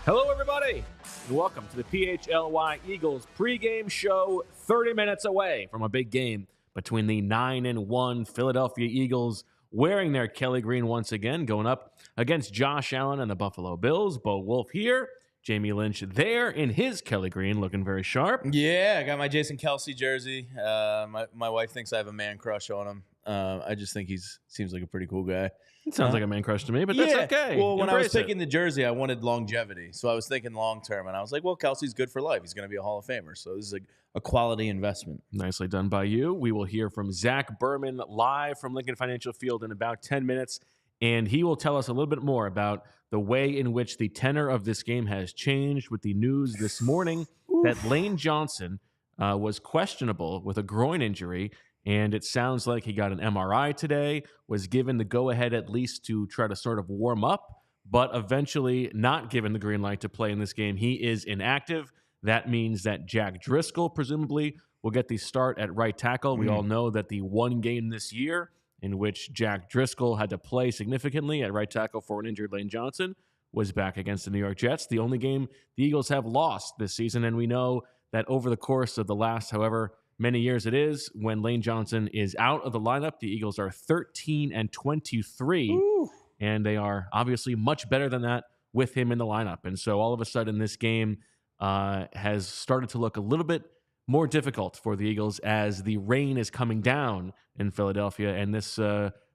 Hello, everybody, and welcome to the PHLY Eagles pregame show, 30 minutes away from a big game between the 9-1 Philadelphia Eagles, wearing their Kelly green once again, going up against Josh Allen and the Buffalo Bills. Bo Wolf here, Jamie Lynch there in his Kelly green, looking very sharp. Yeah, I got my Jason Kelce jersey. My wife thinks I have a man crush on him. I just think seems like a pretty cool guy. It sounds like a man crush to me, but that's okay. Well, when I was Embrace picking the jersey, I wanted longevity. So I was thinking long term. And I was like, well, Kelsey's good for life. He's going to be a Hall of Famer. So this is a quality investment. Nicely done by you. We will hear from Zach Berman live from Lincoln Financial Field in about 10 minutes. And he will tell us a little bit more about the way in which the tenor of this game has changed with the news this morning that Lane Johnson was questionable with a groin injury. And it sounds like he got an MRI today, was given the go-ahead at least to try to sort of warm up, but eventually not given the green light to play in this game. He is inactive. That means that Jack Driscoll presumably will get the start at right tackle. We all know that the one game this year in which Jack Driscoll had to play significantly at right tackle for an injured Lane Johnson was back against the New York Jets, the only game the Eagles have lost this season. And we know that over the course of the last, however many years it is, when Lane Johnson is out of the lineup, the Eagles are 13-23, and they are obviously much better than that with him in the lineup. And so all of a sudden this game has started to look a little bit more difficult for the Eagles as the rain is coming down in Philadelphia, and this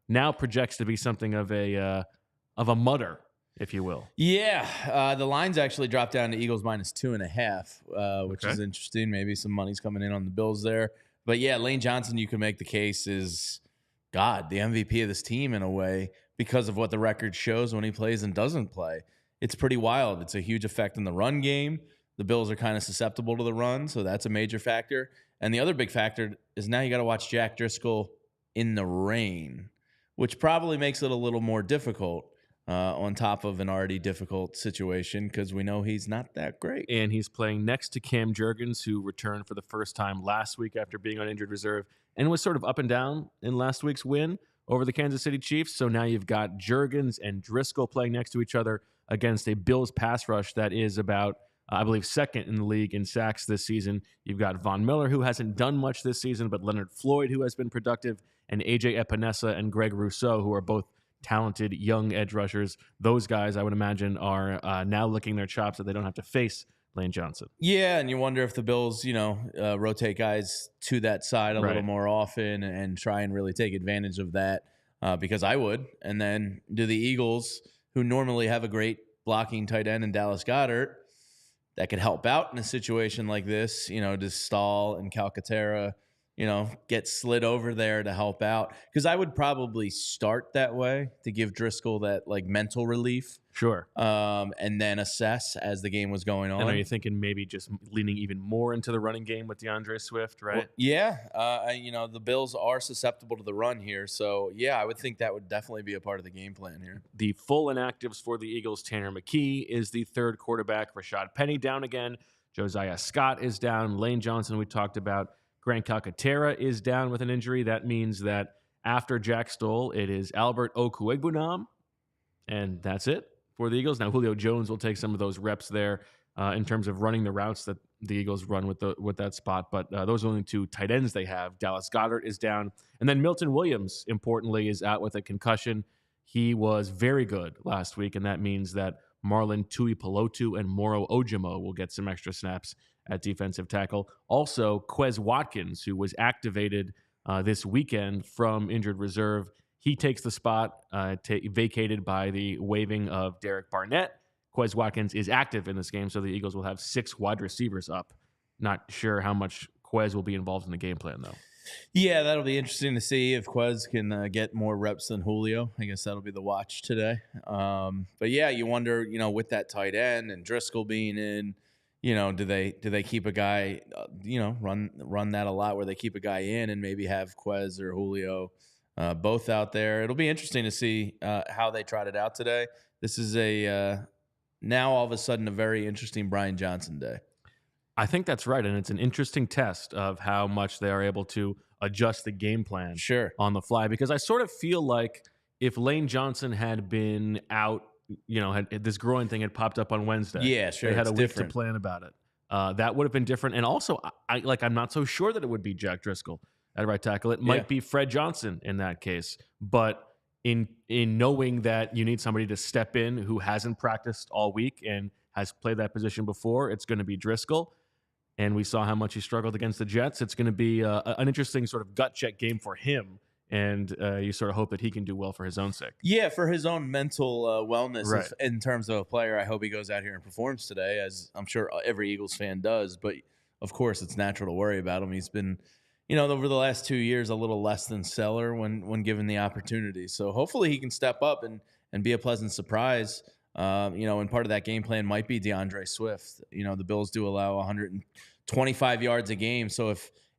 now projects to be something of a mutter, if you will. Yeah, the line's actually dropped down to Eagles -2.5, which is interesting. Maybe some money's coming in on the Bills there. But yeah, Lane Johnson, you can make the case, is, God, the MVP of this team in a way because of what the record shows when he plays and doesn't play. It's pretty wild. It's a huge effect in the run game. The Bills are kind of susceptible to the run, so that's a major factor. And the other big factor is now you got to watch Jack Driscoll in the rain, which probably makes it a little more difficult. On top of an already difficult situation because we know he's not that great. And he's playing next to Cam Jurgens, who returned for the first time last week after being on injured reserve and was sort of up and down in last week's win over the Kansas City Chiefs. So now you've got Jurgens and Driscoll playing next to each other against a Bills pass rush that is about, I believe, second in the league in sacks this season. You've got Von Miller, who hasn't done much this season, but Leonard Floyd, who has been productive, and A.J. Epinesa and Greg Rousseau, who are both talented young edge rushers. Those guys, I would imagine, are now licking their chops that they don't have to face Lane Johnson. Yeah, and you wonder if the Bills, rotate guys to that side a little more often and try and really take advantage of that because I would. And then do the Eagles, who normally have a great blocking tight end in Dallas Goedert, that could help out in a situation like this, does Stahl and Calcaterra get slid over there to help out? Because I would probably start that way to give Driscoll that mental relief. Sure. And then assess as the game was going on. And are you thinking maybe just leaning even more into the running game with DeAndre Swift, right? Well, yeah. The Bills are susceptible to the run here. So, yeah, I would think that would definitely be a part of the game plan here. The full inactives for the Eagles, Tanner McKee is the third quarterback. Rashad Penny down again. Josiah Scott is down. Lane Johnson, we talked about. Grant Calcaterra is down with an injury. That means that after Jack Stoll, it is Albert Okwuegbunam, and that's it for the Eagles. Now, Julio Jones will take some of those reps there in terms of running the routes that the Eagles run with that spot, but those are only two tight ends they have. Dallas Goedert is down, and then Milton Williams, importantly, is out with a concussion. He was very good last week, and that means that Marlon Tuipulotu and Moro Ojimo will get some extra snaps at defensive tackle. Also, Quez Watkins, who was activated this weekend from injured reserve, he takes the spot vacated by the waiving of Derek Barnett. Quez Watkins is active in this game, so the Eagles will have 6 wide receivers up. Not sure how much Quez will be involved in the game plan, though. Yeah, that'll be interesting to see if Quez can get more reps than Julio. I guess that'll be the watch today. But yeah, you wonder, with that tight end and Driscoll being in, do they keep a guy, run that a lot where they keep a guy in and maybe have Quez or Julio both out there. It'll be interesting to see how they trot it out today. This is now all of a sudden a very interesting Brian Johnson day. I think that's right, and it's an interesting test of how much they are able to adjust the game plan on the fly. Because I sort of feel like if Lane Johnson had been out, had this groin thing had popped up on Wednesday, they had a week to plan about it. That would have been different. And also, I'm not so sure that it would be Jack Driscoll at right tackle. It might be Fred Johnson in that case, but in knowing that you need somebody to step in who hasn't practiced all week and has played that position before, it's going to be Driscoll. And we saw how much he struggled against the Jets. It's going to be an interesting sort of gut check game for him. And you sort of hope that he can do well for his own sake. Yeah, for his own mental wellness in terms of a player. I hope he goes out here and performs today, as I'm sure every Eagles fan does. But, of course, it's natural to worry about him. He's been, over the last 2 years, a little less than stellar when given the opportunity. So hopefully he can step up and be a pleasant surprise. And part of that game plan might be DeAndre Swift. The Bills do allow 125 yards a game. So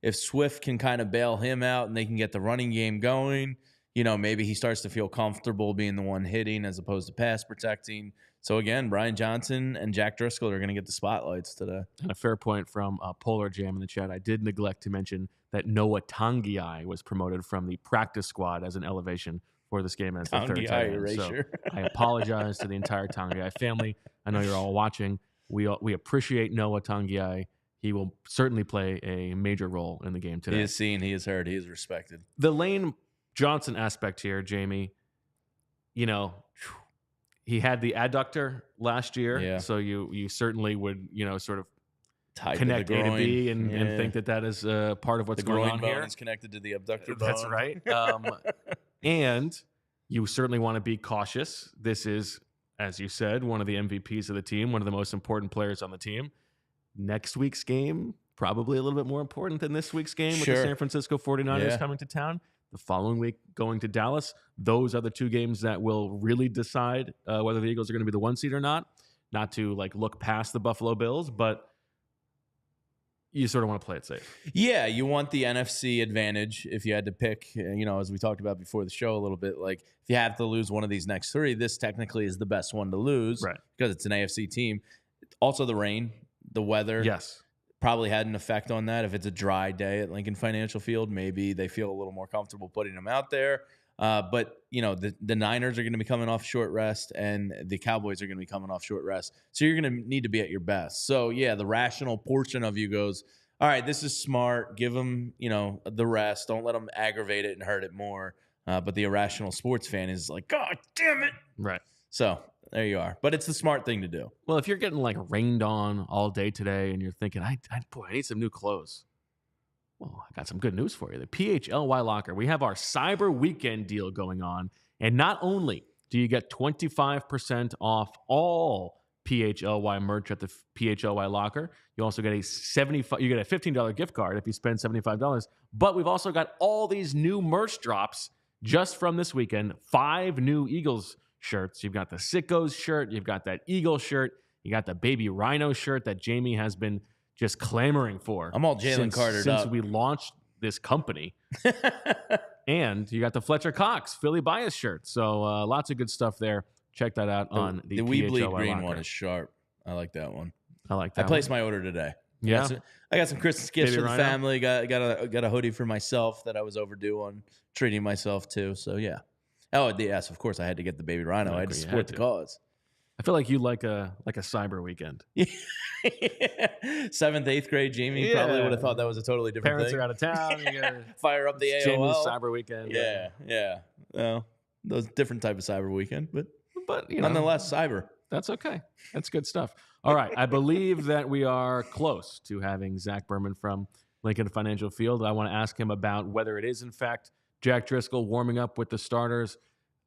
if Swift can kind of bail him out and they can get the running game going, maybe he starts to feel comfortable being the one hitting as opposed to pass protecting. So again, Brian Johnson and Jack Driscoll are going to get the spotlights today. And a fair point from Polar Jam in the chat. I did neglect to mention that Noah Tongiai was promoted from the practice squad as an elevation for this game as the third tight end. So I apologize to the entire Tongiai family. I know you're all watching. We appreciate Noah Tongiai. He will certainly play a major role in the game today. He is seen, he is heard, he is respected. The Lane Johnson aspect here, Jamie, he had the adductor last year, so you certainly would, sort of connect A to B and think that is part of what's going on here. The groin bone is connected to the abductor bone. That's right. And you certainly want to be cautious. This is, as you said, one of the MVPs of the team, one of the most important players on the team. Next week's game, probably a little bit more important than this week's game with the San Francisco 49ers coming to town. The following week going to Dallas. Those are the two games that will really decide whether the Eagles are going to be the one seed or not. Not to look past the Buffalo Bills, but you sort of want to play it safe. Yeah, you want the NFC advantage if you had to pick, as we talked about before the show a little bit, if you have to lose one of these next three, this technically is the best one to lose because it's an AFC team. Also the rain, the weather. Yes. Probably had an effect on that. If it's a dry day at Lincoln Financial Field, maybe they feel a little more comfortable putting them out there. But, the Niners are going to be coming off short rest and the Cowboys are going to be coming off short rest. So you're going to need to be at your best. So, yeah, the rational portion of you goes, all right, this is smart. Give them, the rest. Don't let them aggravate it and hurt it more. But the irrational sports fan is like, God damn it. Right. So there you are. But it's the smart thing to do. Well, if you're getting rained on all day today and you're thinking, I need some new clothes. Well, I got some good news for you. The PHLY Locker. We have our Cyber Weekend deal going on. And not only do you get 25% off all PHLY merch at the PHLY Locker, you also get a $15 gift card if you spend $75. But we've also got all these new merch drops just from this weekend. 5 new Eagles shirts. You've got the Sickos shirt. You've got that Eagle shirt. You got the Baby Rhino shirt that Jamie has been just clamoring for. I'm all Jalen Cartered since we launched this company. And you got the Fletcher Cox Philly Bias shirt. So lots of good stuff there. Check that out on the We Bleed PHLY Green Locker. one is sharp. I like that one. I like that. I placed my order today. Yeah. I got some Christmas gifts Baby for the Rhino? family. Got a hoodie for myself that I was overdue on treating myself to. So yeah. Oh yes, of course I had to get the Baby Rhino. I had to support the cause. I feel like you like a cyber weekend. 7th, 8th grade Jamie probably would have thought that was a totally different Parents thing. are out of town. You gotta fire up the AOL. Jamie's cyber weekend. Yeah. Well, those different type of cyber weekend, but you know, nonetheless, cyber. That's okay. That's good stuff. All right. I believe that we are close to having Zach Berman from Lincoln Financial Field. I want to ask him about whether it is, in fact, Jack Driscoll warming up with the starters,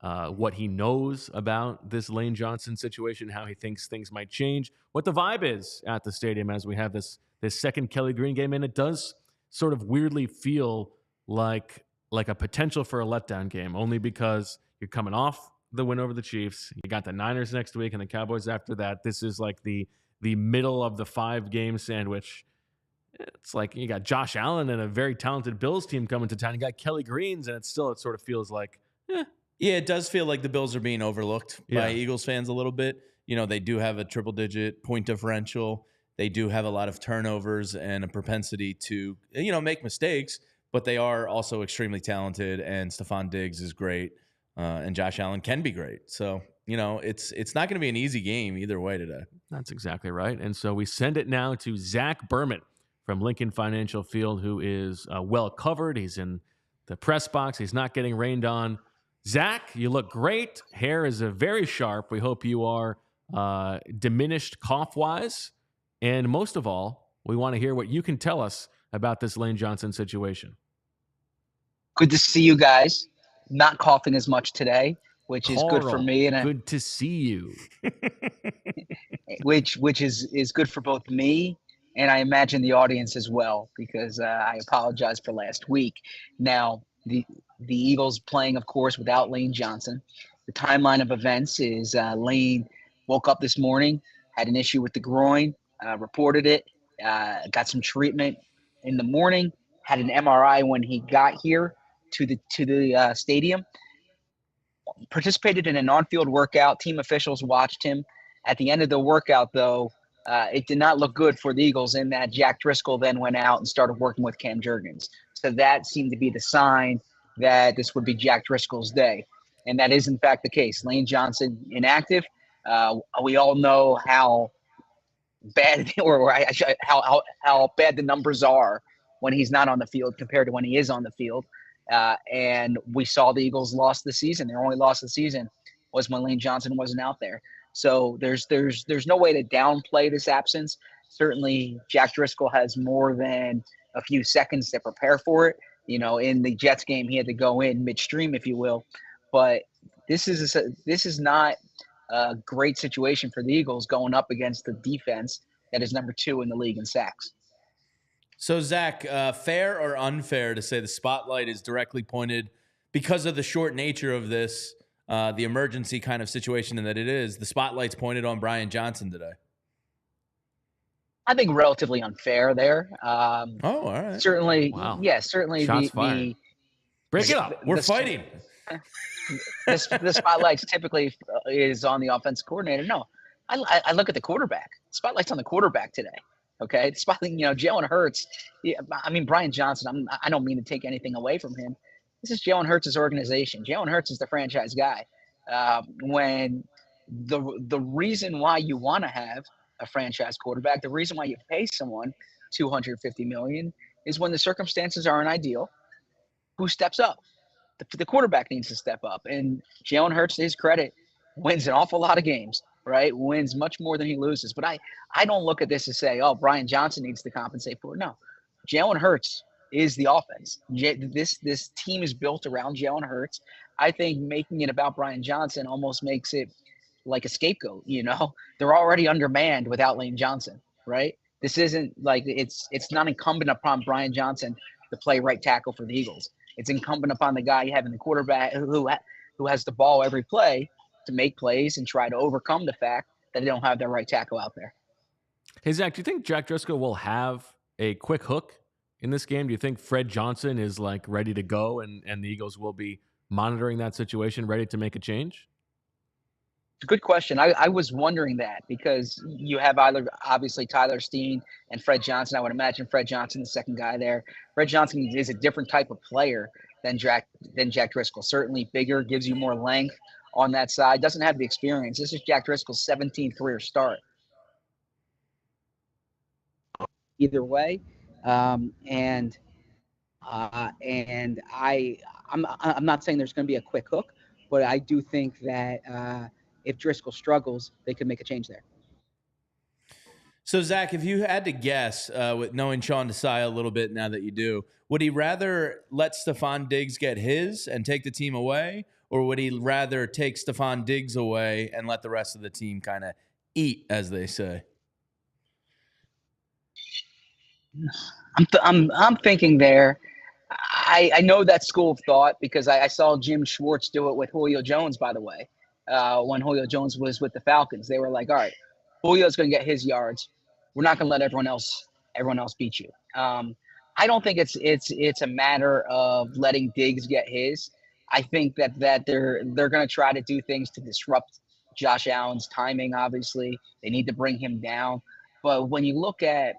what he knows about this Lane Johnson situation, how he thinks things might change, what the vibe is at the stadium as we have this second Kelly Green game. And it does sort of weirdly feel like a potential for a letdown game, only because you're coming off the win over the Chiefs. You got the Niners next week and the Cowboys after that. This is like the middle of the 5-game sandwich. It's like you got Josh Allen and a very talented Bills team coming to town. You got Kelly Greens, and it sort of feels like, yeah, it does feel like the Bills are being overlooked by Eagles fans a little bit. You know, they do have a triple-digit point differential. They do have a lot of turnovers and a propensity to, you know, make mistakes, but they are also extremely talented, and Stephon Diggs is great, and Josh Allen can be great. So, you know, it's not going to be an easy game either way today. That's exactly right. And so we send it now to Zach Berman from Lincoln Financial Field, who is well covered. He's in the press box. He's not getting rained on. Zach, you look great. Hair is very sharp. We hope you are diminished cough-wise. And most of all, we want to hear what you can tell us about this Lane Johnson situation. Good to see you guys. Not coughing as much today, which is good for me. And good to see you. which is good for both me and I imagine the audience as well, because I apologize for last week. Now, the Eagles playing, of course, without Lane Johnson. The timeline of events is Lane woke up this morning, had an issue with the groin, reported it, got some treatment in the morning, had an MRI when he got here to the stadium, participated in an on-field workout. Team officials watched him. At the end of the workout, though, it did not look good for the Eagles in that Jack Driscoll then went out and started working with Cam Jurgens. So that seemed to be the sign that this would be Jack Driscoll's day. And that is, in fact, the case. Lane Johnson inactive. We all know how bad how bad the numbers are when he's not on the field compared to when he is on the field. And we saw the Eagles lost the season. Their only loss of the season was when Lane Johnson wasn't out there. So there's no way to downplay this absence. Certainly, Jack Driscoll has more than a few seconds to prepare for it. You know, in the Jets game, he had to go in midstream, if you will. But this is not a great situation for the Eagles going up against the defense that is number 2 in the league in sacks. So, Zach, fair or unfair to say the spotlight is directly pointed because of the short nature of this, the emergency kind of situation that it is, the spotlight's pointed on Brian Johnson today? I think relatively unfair there. All right. Certainly, wow. Yeah, certainly Shots fired. Break it up. We're fighting. The spotlight typically is on the offensive coordinator. No, I look at the quarterback. Spotlight's on the quarterback today. Okay, the spotlight. You know, Jalen Hurts. I mean, Brian Johnson. I don't mean to take anything away from him. This is Jalen Hurts' organization. Jalen Hurts is the franchise guy. When the reason why you want to have a franchise quarterback, the reason why you pay someone $250 million is when the circumstances aren't ideal. Who steps up? The quarterback needs to step up. And Jalen Hurts, to his credit, wins an awful lot of games, right? Wins much more than he loses. But I don't look at this and say, oh, Brian Johnson needs to compensate for it. No, Jalen Hurts is the offense. This team is built around Jalen Hurts. I think making it about Brian Johnson almost makes it like a scapegoat. You know, they're already undermanned without Lane Johnson, right? This isn't like it's not incumbent upon Brian Johnson to play right tackle for the Eagles. It's incumbent upon the guy having the quarterback who has the ball every play to make plays and try to overcome the fact that they don't have their right tackle out there. Hey, Zach, do you think Jack Driscoll will have a quick hook in this game? Do you think Fred Johnson is like ready to go and the Eagles will be monitoring that situation, ready to make a change? It's a good question. I was wondering that because you have obviously Tyler Steen and Fred Johnson. I would imagine Fred Johnson, the second guy there. Fred Johnson is a different type of player than Jack Driscoll. Certainly bigger, gives you more length on that side. Doesn't have the experience. This is Jack Driscoll's 17th career start. Either way, I'm not saying there's going to be a quick hook, but I do think that if Driscoll struggles, they could make a change there. So, Zach, if you had to guess, with knowing Sean Desai a little bit now that you do, would he rather let Stephon Diggs get his and take the team away, or would he rather take Stephon Diggs away and let the rest of the team kind of eat, as they say? I'm thinking there. I know that school of thought because I saw Jim Schwartz do it with Julio Jones, by the way. When Julio Jones was with the Falcons, they were like, all right, Julio's going to get his yards. We're not going to let everyone else beat you. I don't think it's a matter of letting Diggs get his. I think that they're going to try to do things to disrupt Josh Allen's timing. Obviously, they need to bring him down. But when you look at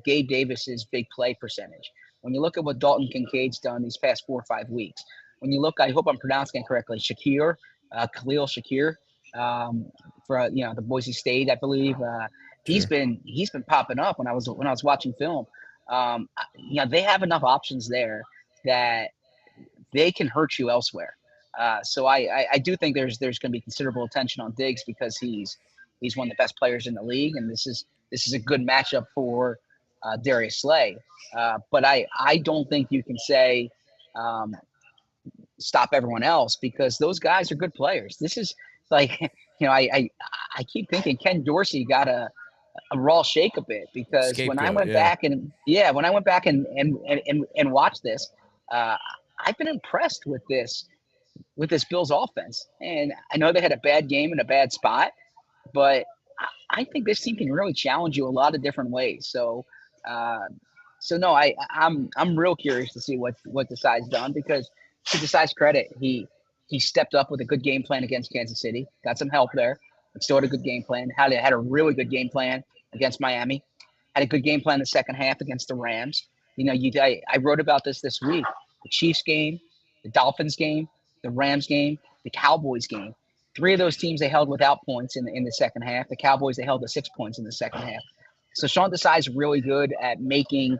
Gabe Davis's big play percentage, when you look at what Dalton Kincaid's done these past 4 or 5 weeks, when you look, I hope I'm pronouncing it correctly, Khalil Shakir, for the Boise State, I believe. He's been popping up when I was watching film. They have enough options there that they can hurt you elsewhere. So I do think there's going to be considerable attention on Diggs because he's one of the best players in the league, and this is a good matchup for Darius Slay. But I don't think you can say stop everyone else because those guys are good players. This is like, I keep thinking Ken Dorsey got a raw shake a bit because Scapegoat, when I went back and watched this, I've been impressed with this Bills offense. And I know they had a bad game in a bad spot, but I think this team can really challenge you a lot of different ways. So no, I'm real curious to see what Desai's done because to Desai's credit, he stepped up with a good game plan against Kansas City, got some help there, but still had a good game plan. Had a really good game plan against Miami, had a good game plan in the second half against the Rams. I wrote about this week: the Chiefs game, the Dolphins game, the Rams game, the Cowboys game. 3 of those teams they held without points in the second half. The Cowboys they held to 6 points in the second half. So Sean Desai is really good at making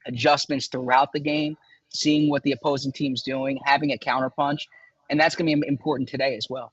adjustments throughout the game, seeing what the opposing team's doing, having a counterpunch, and that's going to be important today as well.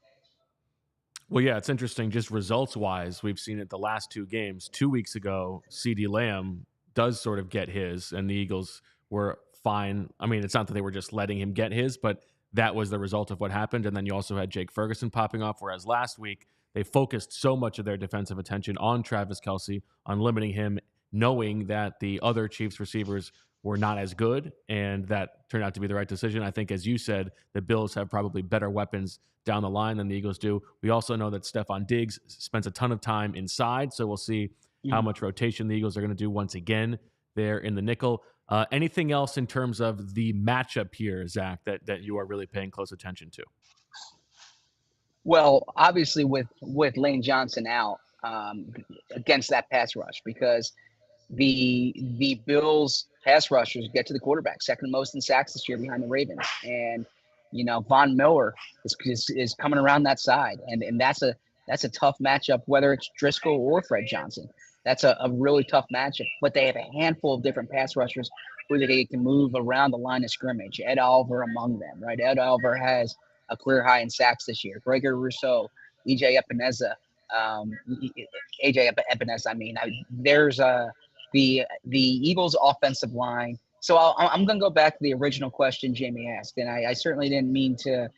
Well, yeah, it's interesting. Just results-wise, we've seen it the last 2 games. 2 weeks ago, CeeDee Lamb does sort of get his, and the Eagles were fine. I mean, it's not that they were just letting him get his, but that was the result of what happened. And then you also had Jake Ferguson popping off, whereas last week they focused so much of their defensive attention on Travis Kelce, on limiting him, knowing that the other Chiefs receivers were not as good, and that turned out to be the right decision. I think, as you said, the Bills have probably better weapons down the line than the Eagles do. We also know that Stephon Diggs spends a ton of time inside, so we'll see how much rotation the Eagles are going to do once again there in the nickel. Anything else in terms of the matchup here, Zach, that you are really paying close attention to? Well, obviously with Lane Johnson out against that pass rush, because the Bills pass rushers get to the quarterback, second most in sacks this year behind the Ravens, and Von Miller is coming around that side, and that's a tough matchup whether it's Driscoll or Fred Johnson. That's a really tough matchup, but they have a handful of different pass rushers who they can move around the line of scrimmage. Ed Oliver among them, right? Ed Oliver has a career high in sacks this year. Gregory Rousseau, EJ Epineza, there's the Eagles' offensive line. So I'm going to go back to the original question Jamie asked, and I certainly didn't mean to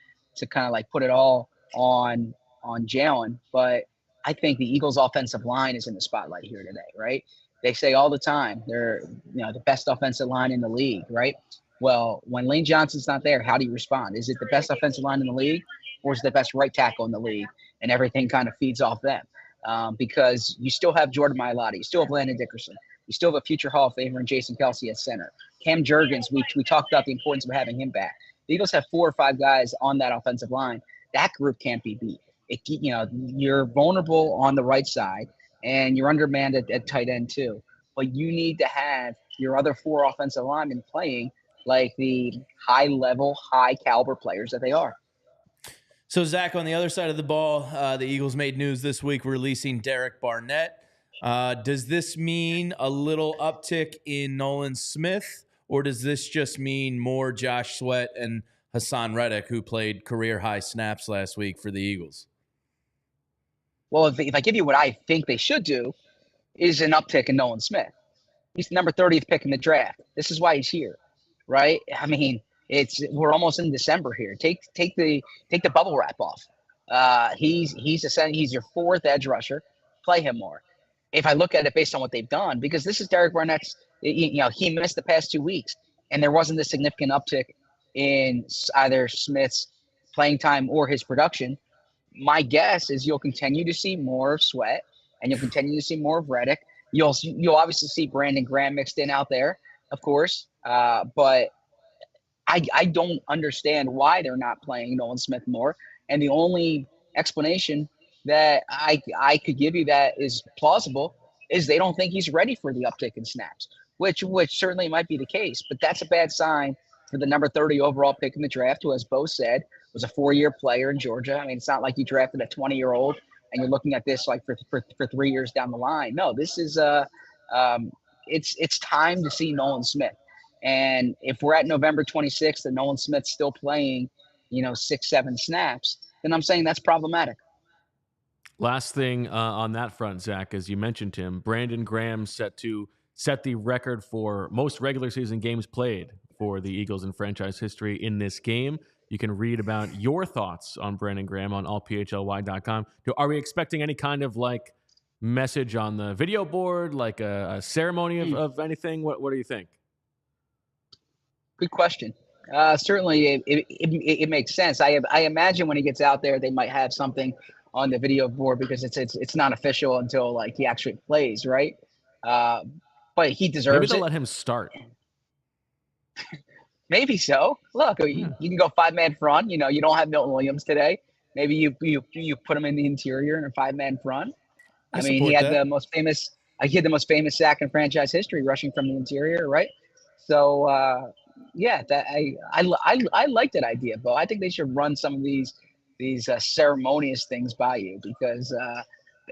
kind of like put it all on Jalen, but I think the Eagles' offensive line is in the spotlight here today, right? They say all the time they're the best offensive line in the league, right? Well, when Lane Johnson's not there, how do you respond? Is it the best offensive line in the league, or is it the best right tackle in the league, and everything kind of feeds off them? Because you still have Jordan Mailata, you still have Landon Dickerson, you still have a future Hall of Famer in Jason Kelce at center. Cam Jurgens, we talked about the importance of having him back. The Eagles have 4 or 5 guys on that offensive line. That group can't be beat. You're vulnerable on the right side, and you're undermanned at tight end too. But you need to have your other 4 offensive linemen playing like the high-level, high-caliber players that they are. So, Zach, on the other side of the ball, the Eagles made news this week releasing Derek Barnett. Does this mean a little uptick in Nolan Smith, or does this just mean more Josh Sweat and Hassan Reddick, who played career-high snaps last week for the Eagles? Well, if I give you what I think they should do, is an uptick in Nolan Smith. He's the number 30th pick in the draft. This is why he's here, right? I mean, we're almost in December here. Take the bubble wrap off. He's your 4th edge rusher. Play him more. If I look at it based on what they've done, because this is Derek Barnett's He missed the past 2 weeks, and there wasn't a significant uptick in either Smith's playing time or his production. My guess is you'll continue to see more of Sweat, and you'll continue to see more of Reddick. You'll obviously see Brandon Graham mixed in out there, of course, but I don't understand why they're not playing Nolan Smith more. And the only explanation that I could give you that is plausible is they don't think he's ready for the uptick in snaps, which certainly might be the case. But that's a bad sign for the number 30 overall pick in the draft, who, as Bo said, was a 4-year player in Georgia. I mean, it's not like you drafted a 20-year-old and you're looking at this like for 3 years down the line. No, this is it's time to see Nolan Smith. And if we're at November 26th and Nolan Smith's still playing, 6-7 snaps, then I'm saying that's problematic. Last thing on that front, Zach, as you mentioned him, Brandon Graham set the record for most regular season games played for the Eagles in franchise history in this game. You can read about your thoughts on Brandon Graham on allphly.com. Are we expecting any kind of like message on the video board, like a ceremony of anything? What do you think? Good question. Certainly, it makes sense. I imagine when he gets out there, they might have something on the video board because it's not official until like he actually plays, right? But he deserves it. Maybe they'll let him start. Maybe so. Look, you can go 5-man front. You don't have Milton Williams today. Maybe you put him in the interior in a 5-man front. I mean, he had the most famous sack in franchise history, rushing from the interior, right? So that I like that idea, but I think they should run some of these ceremonious things by you because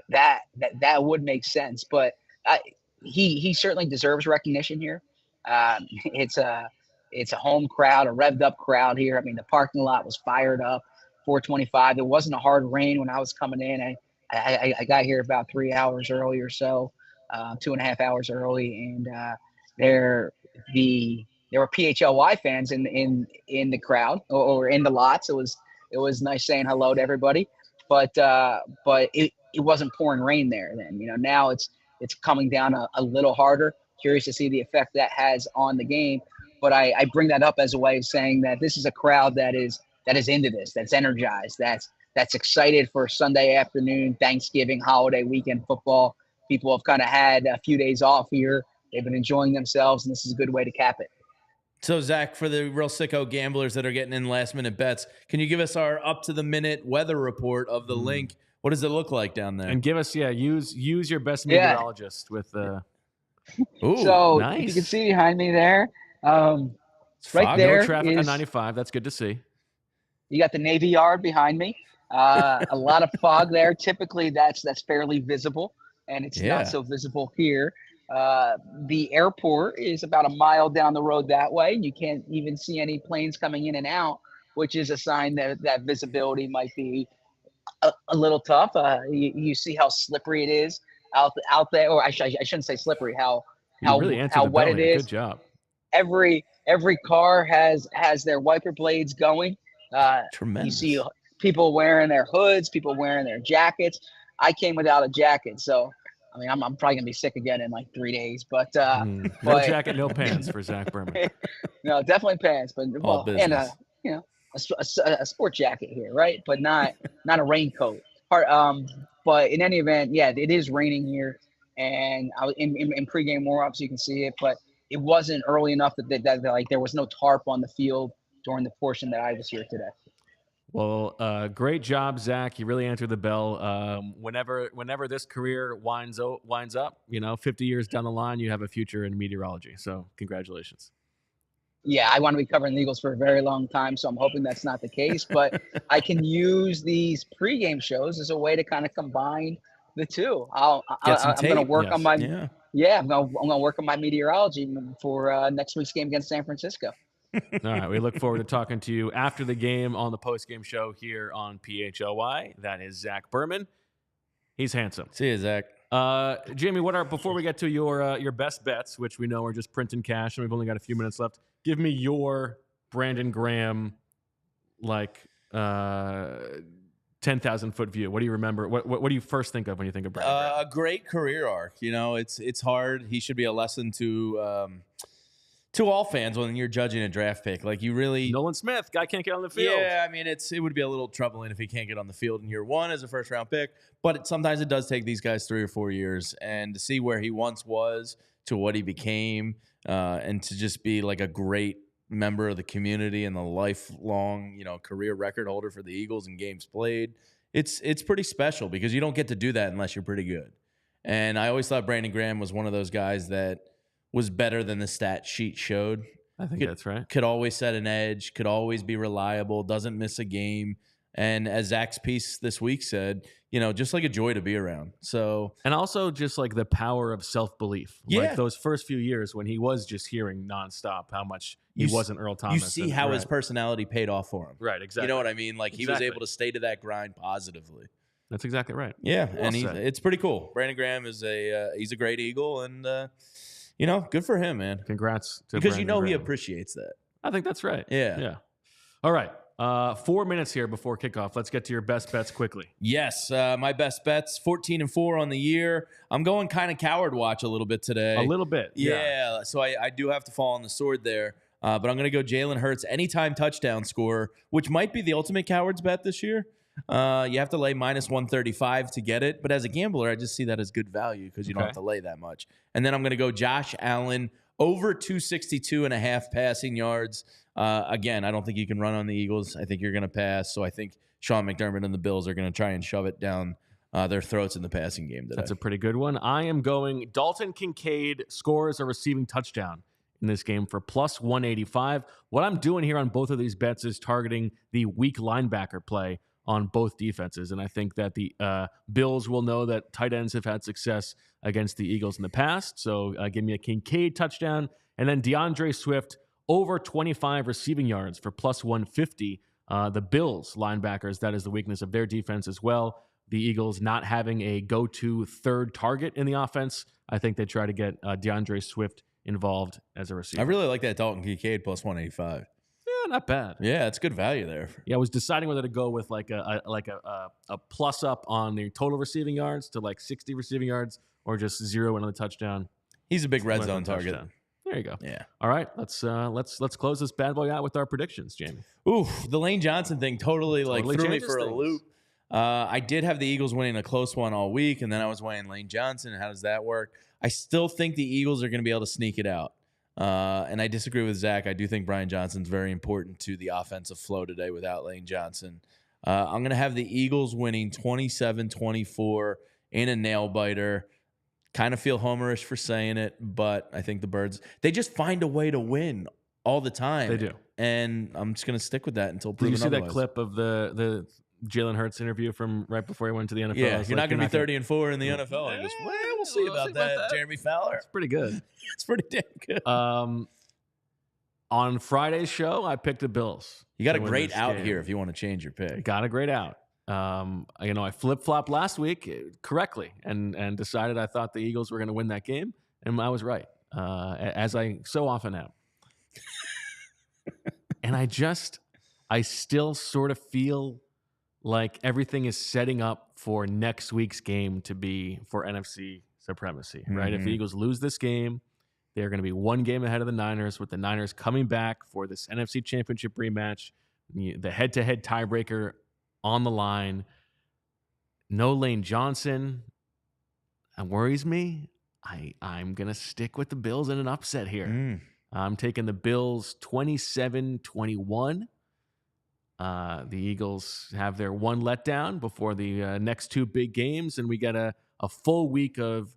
that would make sense. But he certainly deserves recognition here. It's a home crowd, a revved up crowd here. I mean, the parking lot was fired up. 4:25. There wasn't a hard rain when I was coming in. I got here about 3 hours early or so, 2.5 hours early, and there were PHLY fans in the crowd or in the lots. It was nice saying hello to everybody, but it wasn't pouring rain there then. Now it's coming down a little harder. Curious to see the effect that has on the game. But I bring that up as a way of saying that this is a crowd that is into this, that's energized, that's excited for Sunday afternoon, Thanksgiving, holiday weekend football. People have kind of had a few days off here. They've been enjoying themselves, and this is a good way to cap it. So, Zach, for the real sicko gamblers that are getting in last-minute bets, can you give us our up-to-the-minute weather report of the link? What does it look like down there? And give us, use your best meteorologist with the. Ooh, so nice. You can see behind me there. Right there, no traffic on 95. That's good to see. You got the Navy Yard behind me. A lot of fog there. Typically, that's fairly visible, and it's not so visible here. The airport is about a mile down the road that way. You can't even see any planes coming in and out, which is a sign that visibility might be a little tough. You see how slippery it is out there, or I shouldn't say slippery. How wet it is. Good job. Every car has their wiper blades going. Tremendous. You see people wearing their hoods, people wearing their jackets. I came without a jacket, so I mean, I'm probably gonna be sick again in like 3 days. But no jacket, no pants for Zach Berman. No, definitely pants, but and a sport jacket here, right? But not a raincoat. But in any event, it is raining here, and I was in pregame warm-ups. You can see it, but it wasn't early enough that like there was no tarp on the field during the portion that I was here today. Well, great job, Zach. You really answered the bell. Whenever this career winds up, 50 years down the line, you have a future in meteorology. So congratulations. Yeah, I want to be covering the Eagles for a very long time, so I'm hoping that's not the case. But I can use these pregame shows as a way to kind of combine the two. I'm going to work on my I'm going to work on my meteorology for next week's game against San Francisco. All right, we look forward to talking to you after the game on the postgame show here on PHLY. That is Zach Berman. He's handsome. See you, Zach. Jamie, before we get to your best bets, which we know are just printing cash, and we've only got a few minutes left. Give me your Brandon Graham 10,000-foot view, what do you remember? What do you first think of when you think of Brandon Graham? A great career arc. It's hard. He should be a lesson to all fans when you're judging a draft pick. Like, you really Nolan Smith, guy can't get on the field. Yeah, I mean, it would be a little troubling if he can't get on the field in year one as a first-round pick. But sometimes it does take these guys 3 or 4 years, and to see where he once was to what he became, and to just be like a great member of the community and the lifelong, career record holder for the Eagles and games played. It's pretty special because you don't get to do that unless you're pretty good. And I always thought Brandon Graham was one of those guys that was better than the stat sheet showed. I think that's right. Could always set an edge, could always be reliable, doesn't miss a game. And as Zach's piece this week said, just like a joy to be around. So, and also just like the power of self-belief. Yeah. Like those first few years when he was just hearing nonstop how much he wasn't Earl Thomas. You see how his personality paid off for him. Right, exactly. You know what I mean? Like, he was able to stay to that grind positively. That's exactly right. Yeah, Well and said. it's pretty cool. Brandon Graham is he's a great Eagle, and good for him, man. Congrats to Because Brandon he Graham. appreciates that. I think that's right. Yeah. All right. 4 minutes here before kickoff. Let's get to your best bets quickly. Yes, my best bets, 14-4 on the year. I'm going kind of coward watch a little bit today. A little bit. Yeah, so I do have to fall on the sword there. But I'm going to go Jalen Hurts anytime touchdown scorer, which might be the ultimate coward's bet this year. You have to lay minus 135 to get it. But as a gambler, I just see that as good value because you don't have to lay that much. And then I'm going to go Josh Allen over 262.5 passing yards. Again, I don't think you can run on the Eagles. I think you're going to pass. So I think Sean McDermott and the Bills are going to try and shove it down their throats in the passing game today. That's a pretty good one. I am going Dalton Kincaid scores a receiving touchdown in this game for plus 185. What I'm doing here on both of these bets is targeting the weak linebacker play on both defenses. And I think that the Bills will know that tight ends have had success against the Eagles in the past. So give me a Kincaid touchdown. And then DeAndre Swift over 25 receiving yards for plus 150. The Bills linebackers, that is the weakness of their defense as well. The Eagles not having a go-to third target in the offense. I think they try to get DeAndre Swift involved as a receiver. I really like that Dalton Kincaid plus 185. Yeah, not bad. Yeah, it's good value there. Yeah, I was deciding whether to go with like a plus up on the total receiving yards to like 60 receiving yards or just 0 in on the touchdown. He's a big red Went zone with target. touchdown. There you go. Yeah. All right, let's close this bad boy out with our predictions, Jamie. Ooh, the Lane Johnson thing totally threw me changes for a things. loop. I did have the Eagles winning a close one all week, and then I was weighing Lane Johnson. How does that work? I still think the Eagles are going to be able to sneak it out. And I disagree with Zach. I do think Brian Johnson's very important to the offensive flow today without Lane Johnson. I'm going to have the Eagles winning 27-24 in a nail-biter. Kind of feel homerish for saying it, but I think the Birds, they just find a way to win all the time. They do. And I'm just going to stick with that until Did proven you see otherwise. that clip of the Jalen Hurts interview from right before he went to the NFL? Yeah, It's you're like, not going to be 30-4 in the NFL. Yeah, I guess, we'll see about that, Jeremy Fowler. It's pretty good. It's pretty damn good. On Friday's show, I picked the Bills. You got a to win great this out game. here if you want to change your pick. Got a great out. I flip-flopped last week correctly and decided I thought the Eagles were going to win that game, and I was right, as I so often am. And I still sort of feel like everything is setting up for next week's game to be for NFC supremacy, right? If the Eagles lose this game, they're going to be one game ahead of the Niners, with the Niners coming back for this NFC Championship rematch, the head-to-head tiebreaker on the line. No Lane Johnson. That worries me. I'm going to stick with the Bills in an upset here. I'm taking the Bills 27-21. The Eagles have their one letdown before the next two big games, and we get a full week of,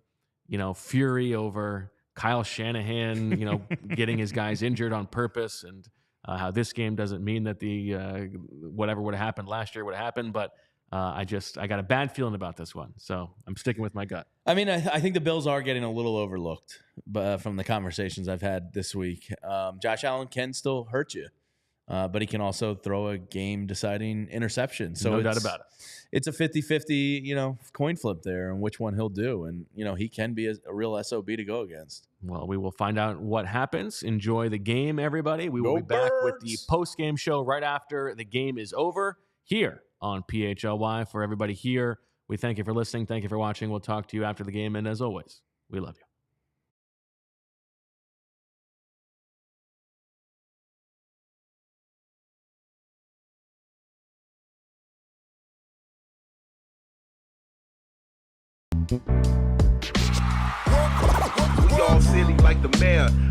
fury over Kyle Shanahan, getting his guys injured on purpose, and how this game doesn't mean that the whatever would have happened last year would have happened. But I got a bad feeling about this one, so I'm sticking with my gut. I mean, I think the Bills are getting a little overlooked from the conversations I've had this week. Josh Allen can still hurt you, but he can also throw a game-deciding interception. So No doubt about it. It's a 50-50, coin flip there on which one he'll do. And, he can be a real SOB to go against. Well, we will find out what happens. Enjoy the game, everybody. We will Go be back with the Birds! post-game show right after the game is over here on PHLY. For everybody here, we thank you for listening. Thank you for watching. We'll talk to you after the game. And as always, we love you. Y'all silly like the mayor.